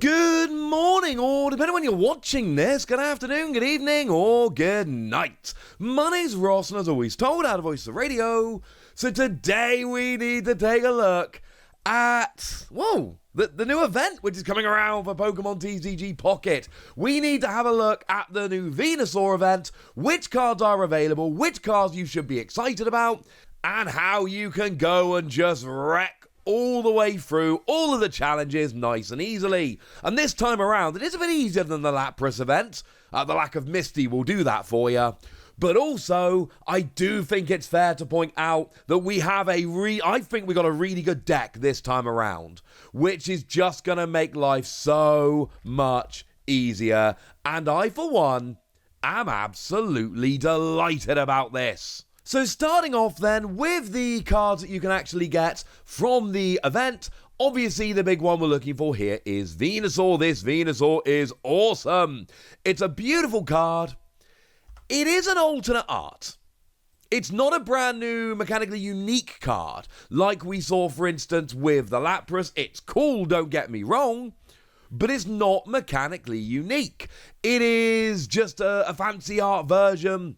Good morning, or depending on when you're watching this, good afternoon, good evening, or good night. My name's Ross, and as always told, out of Voice of Radio. So today we need to take a look at, the new event which is coming around for Pokémon TCG Pocket. We need to have a look at the new Venusaur event, which cards are available, which cards you should be excited about, and how you can go and just wreck all the way through all of the challenges nice and easily. And this time around, it is a bit easier than the Lapras event. The lack of Misty will do that for you. But also, I do think it's fair to point out that we have I think we got a really good deck this time around, which is just going to make life so much easier. And I, for one, am absolutely delighted about this. So starting off then with the cards that you can actually get from the event, obviously the big one we're looking for here is Venusaur. This Venusaur is awesome. It's a beautiful card. It is an alternate art. It's not a brand new mechanically unique card like we saw, for instance, with the Lapras. It's cool, don't get me wrong, but it's not mechanically unique. It is just a fancy art version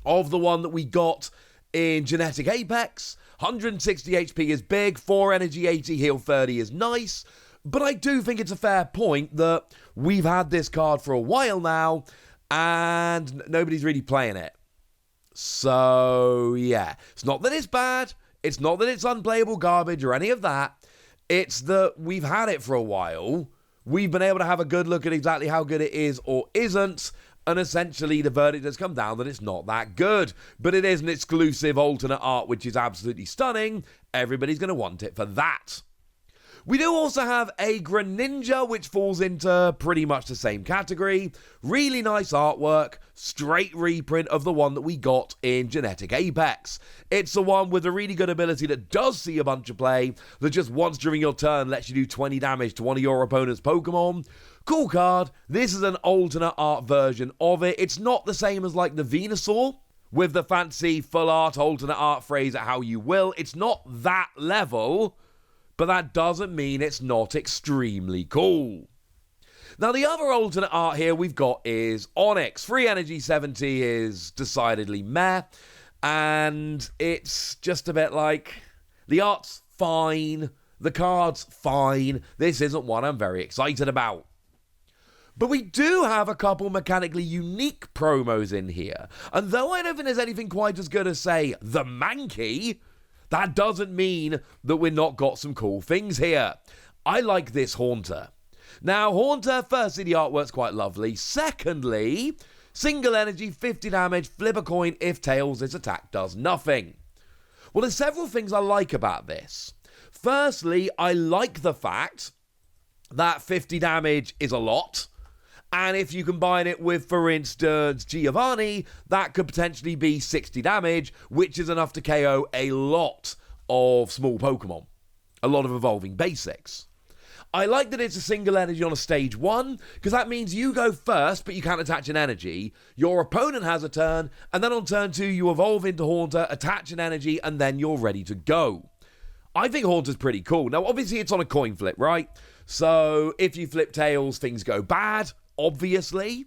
of the one that we got in Genetic Apex. 160 HP is big, 4 energy, 80 heal, 30 is nice, but I do think it's a fair point that we've had this card for a while now, and nobody's really playing it. So, yeah. It's not that it's bad, it's not that it's unplayable garbage or any of that, it's that we've had it for a while, we've been able to have a good look at exactly how good it is or isn't, and essentially the verdict has come down that it's not that good. But it is an exclusive alternate art, which is absolutely stunning. Everybody's going to want it for that. We do also have a Greninja, which falls into pretty much the same category. Really nice artwork, straight reprint of the one that we got in Genetic Apex. It's the one with a really good ability that does see a bunch of play, that just once during your turn lets you do 20 damage to one of your opponent's Pokemon. Cool card. This is an alternate art version of it. It's not the same as like the Venusaur, with the fancy full art, alternate art, phrase it how you will. It's not that level, but that doesn't mean it's not extremely cool. Now, the other alternate art here we've got is Onyx. Free energy 70 is decidedly meh, and it's just a bit like, the art's fine, the card's fine, this isn't one I'm very excited about. But we do have a couple mechanically unique promos in here, and though I don't think there's anything quite as good as, say, the Mankey, that doesn't mean that we've not got some cool things here. I like this Haunter. Now, Haunter, firstly, the artwork's quite lovely. Secondly, single energy, 50 damage, flip a coin. If tails, this attack does nothing. Well, there's several things I like about this. Firstly, I like the fact that 50 damage is a lot. And if you combine it with, for instance, Giovanni, that could potentially be 60 damage, which is enough to KO a lot of small Pokemon. A lot of evolving basics. I like that it's a single energy on a stage 1, because that means you go first, but you can't attach an energy. Your opponent has a turn, and then on turn 2, you evolve into Haunter, attach an energy, and then you're ready to go. I think Haunter's pretty cool. Now, obviously, it's on a coin flip, right? So, if you flip tails, things go bad, obviously.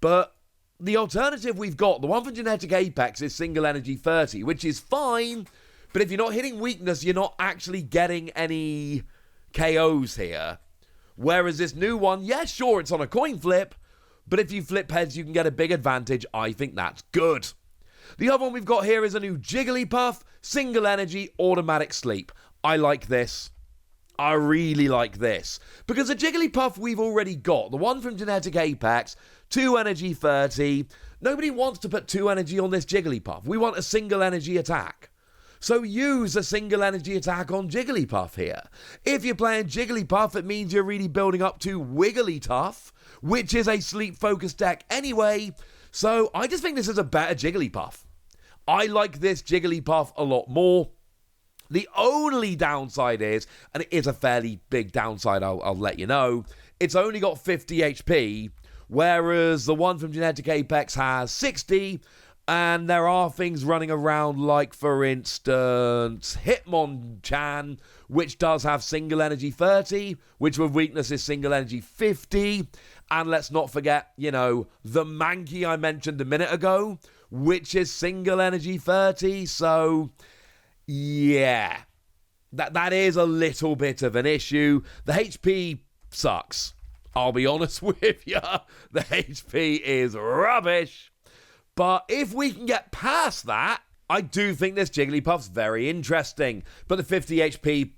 But the alternative we've got, the one for Genetic Apex, is single energy 30, which is fine, but if you're not hitting weakness, you're not actually getting any KOs here. Whereas this new one, yeah, sure, it's on a coin flip, but if you flip heads, you can get a big advantage. I think that's good. The other one we've got here is a new Jigglypuff, single energy, automatic sleep. I like this. I really like this. Because the Jigglypuff we've already got, the one from Genetic Apex, 2 energy 30. Nobody wants to put 2 energy on this Jigglypuff. We want a single energy attack. So use a single energy attack on Jigglypuff here. If you're playing Jigglypuff, it means you're really building up to Wigglytuff, which is a sleep-focused deck anyway. So I just think this is a better Jigglypuff. I like this Jigglypuff a lot more. The only downside is, and it is a fairly big downside, I'll let you know, it's only got 50 HP, whereas the one from Genetic Apex has 60, And there are things running around like, for instance, Hitmonchan, which does have single energy 30, which with weakness is single energy 50. And let's not forget, the Mankey I mentioned a minute ago, which is single energy 30. So, yeah, that is a little bit of an issue. The HP sucks. I'll be honest with you. The HP is rubbish. But if we can get past that, I do think this Jigglypuff's very interesting. But the 50 HP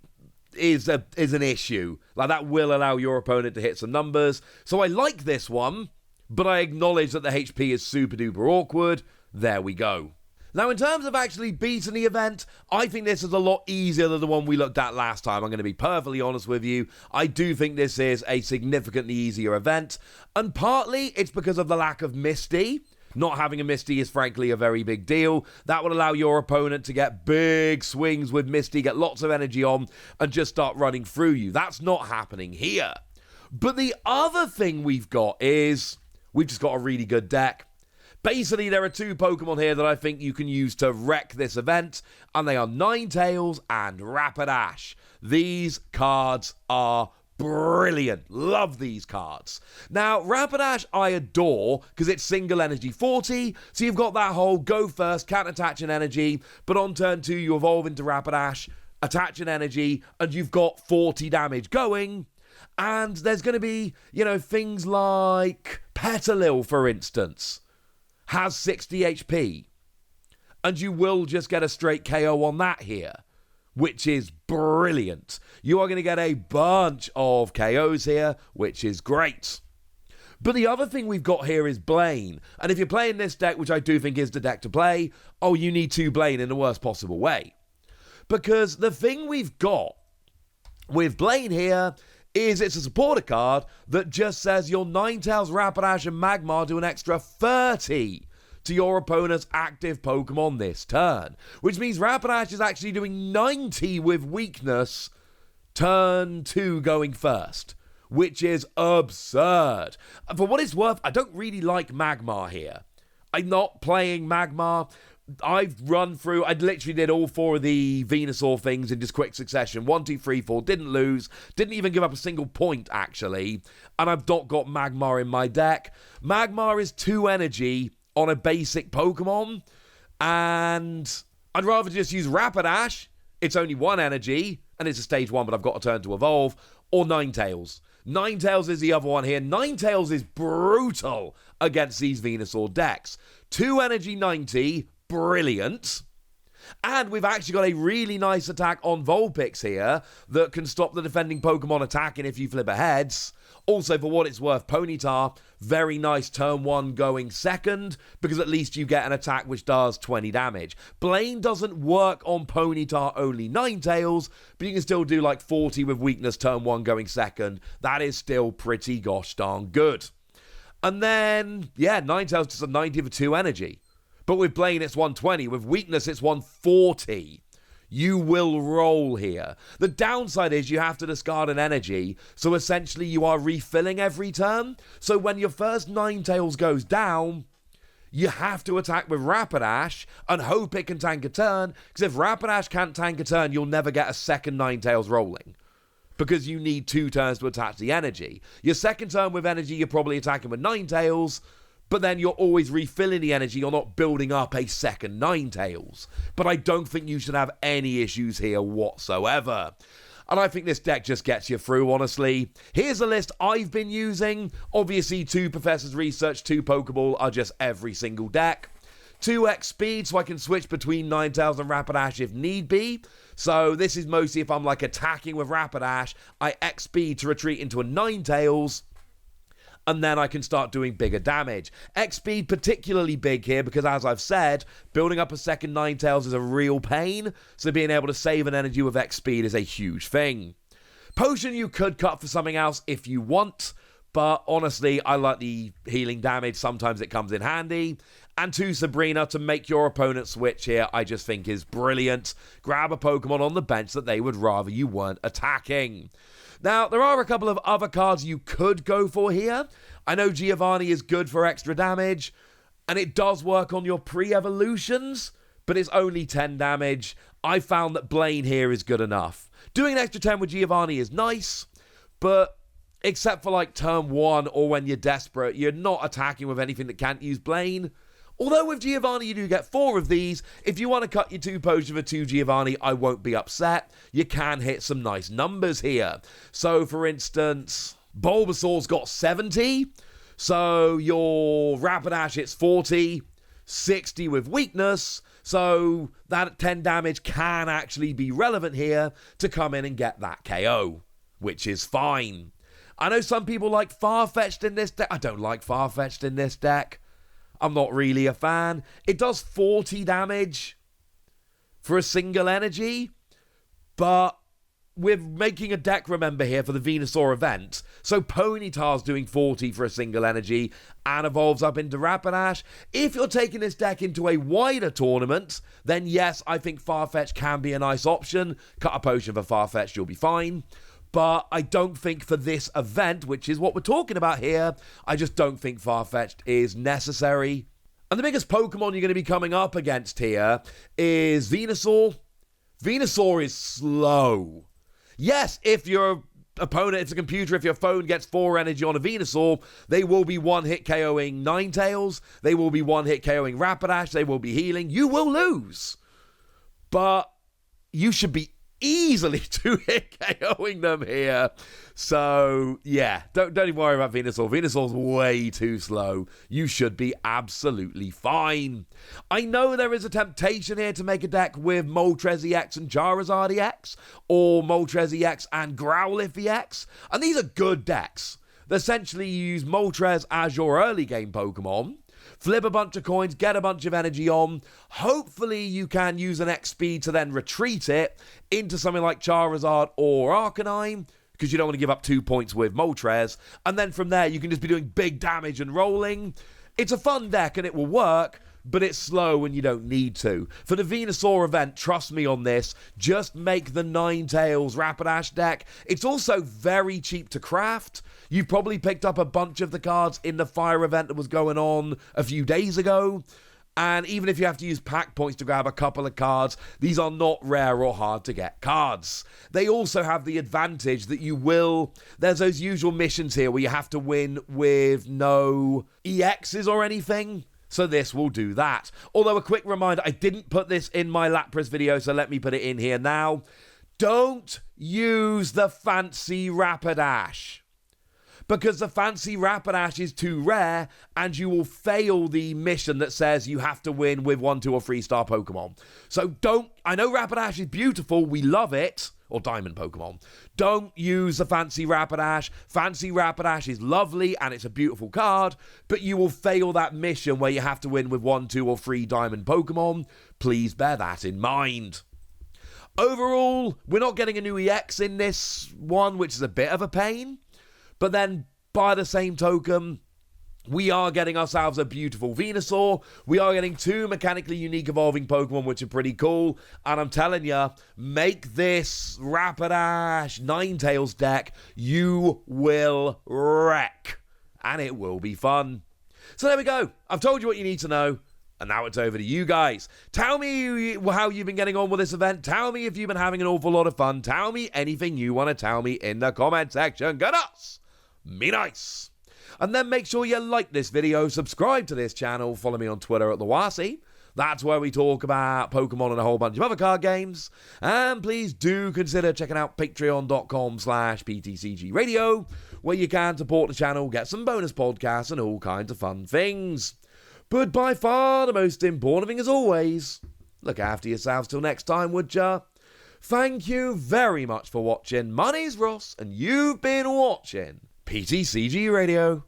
is an issue. Like, that will allow your opponent to hit some numbers. So I like this one, but I acknowledge that the HP is super duper awkward. There we go. Now, in terms of actually beating the event, I think this is a lot easier than the one we looked at last time. I'm going to be perfectly honest with you. I do think this is a significantly easier event. And partly it's because of the lack of Misty. Not having a Misty is frankly a very big deal. That would allow your opponent to get big swings with Misty, get lots of energy on, and just start running through you. That's not happening here. But the other thing we've got is we've just got a really good deck. Basically, there are two Pokemon here that I think you can use to wreck this event, and they are Ninetales and Rapidash. These cards are brilliant. Love these cards. Now, Rapidash I adore because it's single energy 40, so you've got that whole go first, can't attach an energy, but on turn 2 you evolve into Rapidash, attach an energy, and you've got 40 damage going. And there's going to be, things like Petalil, for instance, has 60 HP, and you will just get a straight KO on that here, which is brilliant. You are going to get a bunch of KOs here, which is great. But the other thing we've got here is Blaine. And if you're playing this deck, which I do think is the deck to play, you need to Blaine in the worst possible way. Because the thing we've got with Blaine here is it's a supporter card that just says your Ninetales, Rapidash, and Magmar do an extra 30 to your opponent's active Pokemon this turn, which means Rapidash is actually doing 90 with weakness turn 2 going first, which is absurd. For what it's worth, I don't really like Magmar here. I'm not playing Magmar. I've run through, I literally did all 4 of the Venusaur things in just quick succession. 1, 2, 3, 4, didn't lose, didn't even give up a single point actually, and I've not got Magmar in my deck. Magmar is 2 energy on a basic Pokemon, and I'd rather just use Rapidash. It's only 1 energy, and it's a stage 1, but I've got a turn to evolve, or Ninetales. Ninetales is the other one here. Ninetales is brutal against these Venusaur decks. 2 energy 90, brilliant. And we've actually got a really nice attack on Vulpix here that can stop the defending Pokemon attacking if you flip aheads. Also, for what it's worth, Ponyta, very nice turn 1 going second, because at least you get an attack which does 20 damage. Blaine doesn't work on Ponyta, only Ninetales, but you can still do like 40 with weakness turn 1 going second. That is still pretty gosh darn good. And then, Ninetales does a 90 for 2 energy. But with Blaine, it's 120. With weakness, it's 140. You will roll here. The downside is you have to discard an energy, so essentially you are refilling every turn. So when your first Ninetales goes down, you have to attack with Rapidash and hope it can tank a turn, because if Rapidash can't tank a turn, you'll never get a second Ninetales rolling, because you need 2 turns to attach the energy. Your second turn with energy, you're probably attacking with Ninetales, but then you're always refilling the energy. You're not building up a second Ninetales. But I don't think you should have any issues here whatsoever. And I think this deck just gets you through, honestly. Here's a list I've been using. Obviously, 2 Professor's Research, 2 Pokeball are just every single deck. 2x speed, so I can switch between Ninetales and Rapidash if need be. So this is mostly if I'm like attacking with Rapidash, I x speed to retreat into a Ninetales, and then I can start doing bigger damage. X-Speed particularly big here because, as I've said, building up a second Ninetales is a real pain, so being able to save an energy with X-Speed is a huge thing. Potion you could cut for something else if you want, but honestly, I like the healing damage. Sometimes it comes in handy. And 2 Sabrina to make your opponent switch here, I just think is brilliant. Grab a Pokemon on the bench that they would rather you weren't attacking. Now, there are a couple of other cards you could go for here. I know Giovanni is good for extra damage. And it does work on your pre-evolutions, but it's only 10 damage. I found that Blaine here is good enough. Doing an extra 10 with Giovanni is nice, but except for like turn 1 or when you're desperate, you're not attacking with anything that can't use Blaine. Although with Giovanni you do get 4 of these. If you want to cut your 2 potion for 2 Giovanni, I won't be upset. You can hit some nice numbers here. So for instance, Bulbasaur's got 70. So your Rapidash hits 40, 60 with weakness. So that 10 damage can actually be relevant here to come in and get that KO, which is fine. I know some people like Farfetch'd in this deck. I don't like Farfetch'd in this deck. I'm not really a fan. It does 40 damage for a single energy, but we're making a deck, remember, here for the Venusaur event. So Ponyta's doing 40 for a single energy and evolves up into Rapidash. If you're taking this deck into a wider tournament, then yes, I think Farfetch can be a nice option. Cut a potion for Farfetch, you'll be fine. But I don't think for this event, which is what we're talking about here, I just don't think Farfetch'd is necessary. And the biggest Pokemon you're going to be coming up against here is Venusaur. Venusaur is slow. Yes, if your opponent, it's a computer, if your phone gets 4 energy on a Venusaur, they will be one-hit KOing Ninetales, they will be one-hit KOing Rapidash, they will be healing. You will lose. But you should be easily 2-hit KOing them here. So, yeah, don't even worry about Venusaur. Venusaur's way too slow. You should be absolutely fine. I know there is a temptation here to make a deck with Moltres EX and Charizard EX, or Moltres EX and Growlithe EX, and these are good decks. Essentially, you use Moltres as your early game Pokemon, flip a bunch of coins, get a bunch of energy on. Hopefully you can use an XP to then retreat it into something like Charizard or Arcanine, because you don't want to give up 2 points with Moltres. And then from there, you can just be doing big damage and rolling. It's a fun deck and it will work, but it's slow and you don't need to. For the Venusaur event, trust me on this, just make the Ninetales Rapidash deck. It's also very cheap to craft. You've probably picked up a bunch of the cards in the fire event that was going on a few days ago. And even if you have to use pack points to grab a couple of cards, these are not rare or hard to get cards. They also have the advantage that there's those usual missions here where you have to win with no EXs or anything. So this will do that. Although a quick reminder, I didn't put this in my Lapras video, so let me put it in here now. Don't use the fancy Rapidash, because the fancy Rapidash is too rare and you will fail the mission that says you have to win with 1, 2, or 3 star Pokemon. So I know Rapidash is beautiful, we love it, or Diamond Pokemon. Don't use the fancy Rapidash. Fancy Rapidash is lovely and it's a beautiful card, but you will fail that mission where you have to win with 1, 2, or 3 Diamond Pokemon. Please bear that in mind. Overall, we're not getting a new EX in this one, which is a bit of a pain. But then, by the same token, we are getting ourselves a beautiful Venusaur. We are getting 2 mechanically unique evolving Pokemon, which are pretty cool. And I'm telling you, make this Rapidash Ninetales deck. You will wreck. And it will be fun. So there we go. I've told you what you need to know. And now it's over to you guys. Tell me how you've been getting on with this event. Tell me if you've been having an awful lot of fun. Tell me anything you want to tell me in the comment section. Go nuts! Me nice. And then make sure you like this video, subscribe to this channel, follow me on Twitter at @TheWasi. That's where we talk about Pokemon and a whole bunch of other card games. And please do consider checking out patreon.com/PTCG Radio, where you can support the channel, get some bonus podcasts and all kinds of fun things. But by far the most important thing as always, look after yourselves till next time, would ya? Thank you very much for watching. My name's Ross, and you've been watching PTCG Radio.